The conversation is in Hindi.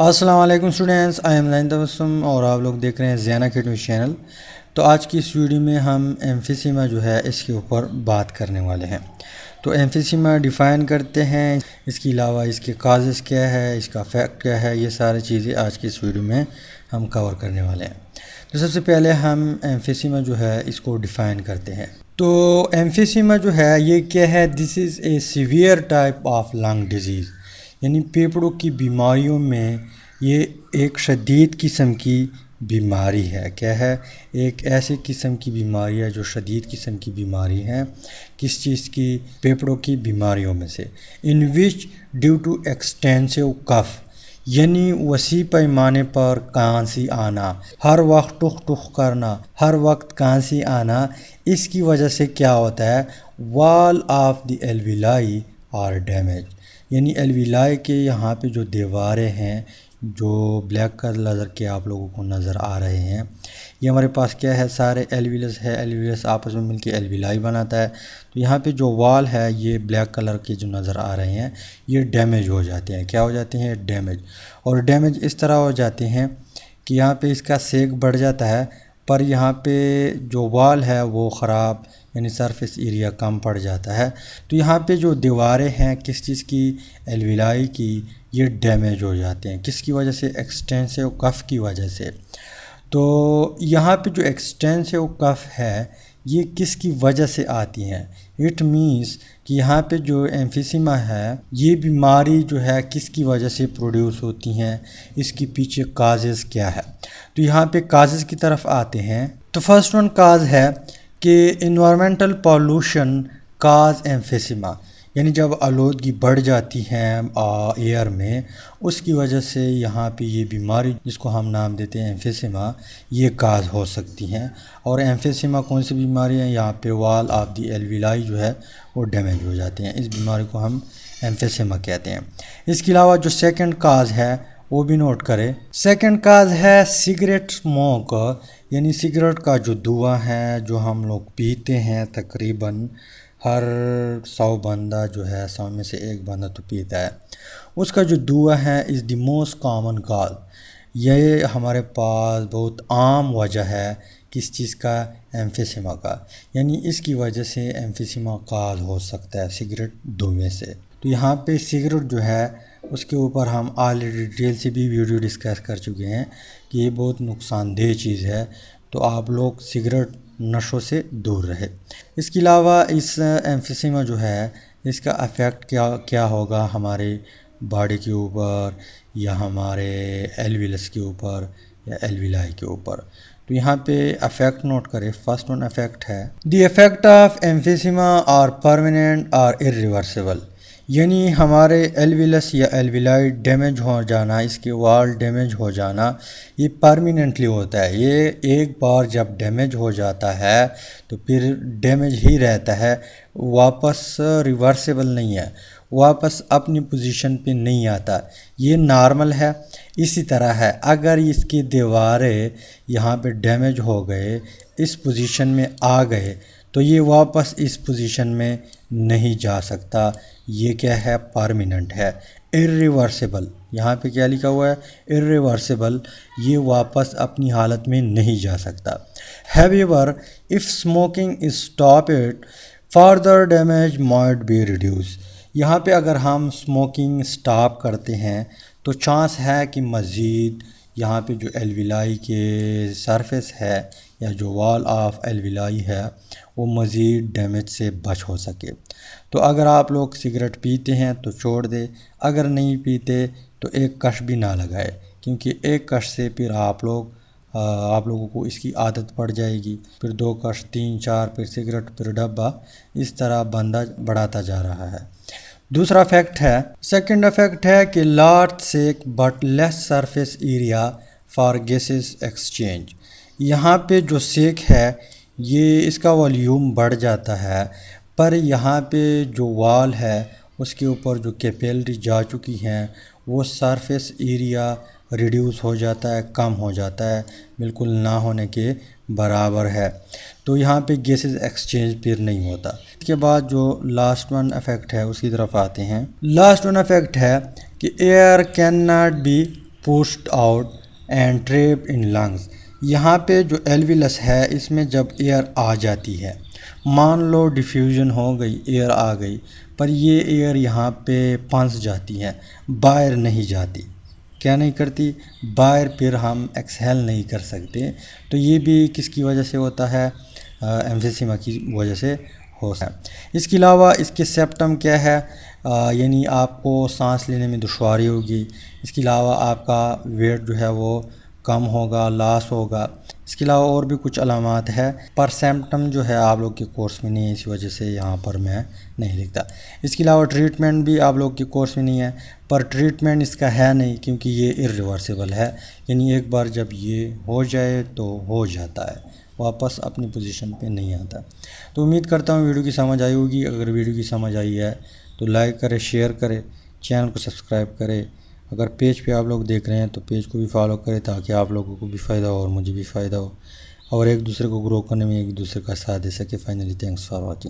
अस्सलाम वालेकुम students, I am line Tabassum और आप लोग देख रहे हैं ज़ियाना किड न्यूज़ चैनल। तो आज की इस वीडियो में हम एम्फीसीमा जो है इसके ऊपर बात करने वाले हैं। तो एम्फीसीमा डिफ़ाइन करते हैं, इसके अलावा इसके काजेज़ क्या है, इसका फैक्ट क्या है, ये सारी चीज़ें आज की इस वीडियो में हम कवर करने वाले हैं। तो सबसे पहले हम एम्फीसीमा जो है इसको डिफ़ाइन करते हैं। तो एम्फीसीमा जो है ये क्या है? This is a severe type of lung disease, यानी फेफड़ों की बीमारियों में ये एक शदीद किस्म की बीमारी है। क्या है? एक ऐसी किस्म की बीमारी है जो शदीद किस्म की बीमारी है। किस चीज़ की? फेफड़ों की बीमारियों में से। इन विच ड्यू टू एक्सटेंसिव कफ, यानी वसी पैमाने पर कांसी आना, हर वक्त टुख टुख करना, हर वक्त कांसी आना, इसकी वजह से क्या होता है? Wall of the alveoli are damage, यानी एल्विलाई के यहाँ पे जो दीवारें हैं जो ब्लैक कलर के आप लोगों को नज़र आ रहे हैं, ये हमारे पास क्या है? सारे एल्विलस है। एल्विलस आपस में मिलके एल्विलाई बनाता है। तो यहाँ पे जो वॉल है ये ब्लैक कलर के जो नज़र आ रहे हैं ये डैमेज हो जाते हैं। क्या हो जाते हैं? डैमेज। और डैमेज इस तरह हो जाते हैं कि यहाँ पे इसका सेक बढ़ जाता है, पर यहाँ पे जो वॉल है वो ख़राब, यानी सरफेस एरिया कम पड़ जाता है। तो यहाँ पे जो दीवारें हैं किस चीज़ की? एल्विलाई की, ये डैमेज हो जाते हैं। किसकी वजह से? एक्सटेंसिव कफ की वजह से। तो यहाँ पे जो एक्सटेंसिव कफ है ये किसकी वजह से आती हैं? इट मीन्स कि यहाँ पे जो एम्फीसीमा है ये बीमारी जो है किसकी वजह से प्रोड्यूस होती हैं, इसके पीछे काजेज़ क्या है। तो यहाँ पे काजेज़ की तरफ आते हैं। तो फर्स्ट वन काज है कि इन्वायरमेंटल पॉल्यूशन काज एम्फीसीमा, यानी जब आलूदगी बढ़ जाती है एयर में, उसकी वजह से यहाँ पे ये बीमारी जिसको हम नाम देते हैं एम्फीसीमा, ये काज हो सकती हैं। और एम्फीसीमा कौन सी बीमारी है? यहाँ पे वॉल ऑफ दी एल्विलाई जो है वो डैमेज हो जाते हैं। इस बीमारी को हम एम्फीसीमा कहते हैं। इसके अलावा जो सेकंड काज है वो भी नोट करें। सेकंड काज है सिगरेट स्मोक, यानी सिगरेट का जो धुआं है जो हम लोग पीते हैं, तकरीबन हर 100 बंदा जो है 100 में से एक बंदा तो पीता है, उसका जो धुआं है is the most common cause. ये हमारे पास बहुत आम वजह है किस चीज़ का? एम्फीसीमा का। यानी इसकी वजह से एम्फीसीमा काज हो सकता है सिगरेट धुएं से। तो यहाँ पे सिगरेट जो है उसके ऊपर हम ऑलरेडी डिटेल से भी वीडियो डिस्कस कर चुके हैं कि ये बहुत नुकसानदेह चीज़ है। तो आप लोग सिगरेट नशों से दूर रहे। इसके अलावा इस एम्फीसीमा जो है इसका अफेक्ट क्या होगा हमारे बॉडी के ऊपर या हमारे एल्विलस के ऊपर या एल्विलाई के ऊपर। तो यहाँ पे अफेक्ट नोट करें। फर्स्ट वन अफेक्ट है the effect of emphysema are permanent और इरिवर्सिबल, यानी हमारे एल्विलस या एल्विलाई डैमेज हो जाना, इसके वॉल डैमेज हो जाना, ये परमानेंटली होता है। ये एक बार जब डैमेज हो जाता है तो फिर डैमेज ही रहता है, वापस रिवर्सिबल नहीं है, वापस अपनी पोजीशन पे नहीं आता। ये नॉर्मल है। इसी तरह है अगर इसकी दीवारें यहाँ पे डैमेज हो गए, इस पोजीशन में आ गए, तो ये वापस इस पोजीशन में नहीं जा सकता। ये क्या है? परमानेंट है। इरिवर्सिबल, यहाँ पे क्या लिखा हुआ है? इरिवर्सिबल, ये वापस अपनी हालत में नहीं जा सकता। However if smoking is stopped further damage might be reduce, यहाँ पे अगर हम स्मोकिंग स्टॉप करते हैं तो चांस है कि मज़ीद यहाँ पे जो एल्विलाई के सरफेस है या जो वॉल ऑफ एल्विलाई है वो मज़ीद डैमेज से बच हो सके। तो अगर आप लोग सिगरेट पीते हैं तो छोड़ दे, अगर नहीं पीते तो एक कश भी ना लगाए, क्योंकि एक कश से फिर आप लोगों को इसकी आदत पड़ जाएगी। फिर 2 कश, 3, 4, फिर सिगरेट, फिर डब्बा, इस तरह बंदा बढ़ाता जा रहा है। दूसरा फैक्ट है, सेकंड इफेक्ट है कि large sac but less surface area for gases exchange, यहाँ पे जो सेक है ये इसका वॉल्यूम बढ़ जाता है, पर यहाँ पे जो वॉल है उसके ऊपर जो कैपिलरी जा चुकी हैं वो सरफेस एरिया रिड्यूस हो जाता है, कम हो जाता है, बिल्कुल ना होने के बराबर है। तो यहाँ पे गैसेस एक्सचेंज फिर नहीं होता। इसके बाद जो लास्ट वन इफेक्ट है उसकी तरफ आते हैं। लास्ट वन इफेक्ट है कि air can not be pushed out and trapped in lungs. यहाँ पे जो एल्विलस है इसमें जब एयर आ जाती है, मान लो डिफ्यूजन हो गई, एयर आ गई, पर ये एयर यहाँ पे फंस जाती है, बाहर नहीं जाती। क्या नहीं करती? बाहर फिर हम एक्सहेल नहीं कर सकते। तो ये भी किसकी वजह से होता है? एम्फिसीमा की वजह से होता है। इसके अलावा इसके सिम्पटम क्या है? यानी आपको सांस लेने में दुश्वारी होगी। इसके अलावा आपका वेट जो है वो कम होगा, लॉस होगा। इसके अलावा और भी कुछ अलामात है, पर सिम्पटम जो है आप लोग के कोर्स में नहीं है, इसी वजह से यहाँ पर मैं नहीं लिखता। इसके अलावा ट्रीटमेंट भी आप लोग के कोर्स में नहीं है, पर ट्रीटमेंट इसका है नहीं क्योंकि ये इरिवर्सिबल है। यानी एक बार जब ये हो जाए तो हो जाता है, वापस अपनी पोजीशन पे नहीं आता। तो उम्मीद करता हूँ वीडियो की समझ आई होगी। अगर वीडियो की समझ आई है तो लाइक करें, शेयर करें, चैनल को सब्सक्राइब करें। अगर पेज पे आप लोग देख रहे हैं तो पेज को भी फॉलो करें ताकि आप लोगों को भी फ़ायदा हो और मुझे भी फ़ायदा हो, और एक दूसरे को ग्रो करने में एक दूसरे का साथ दे सके। Finally thanks for watching.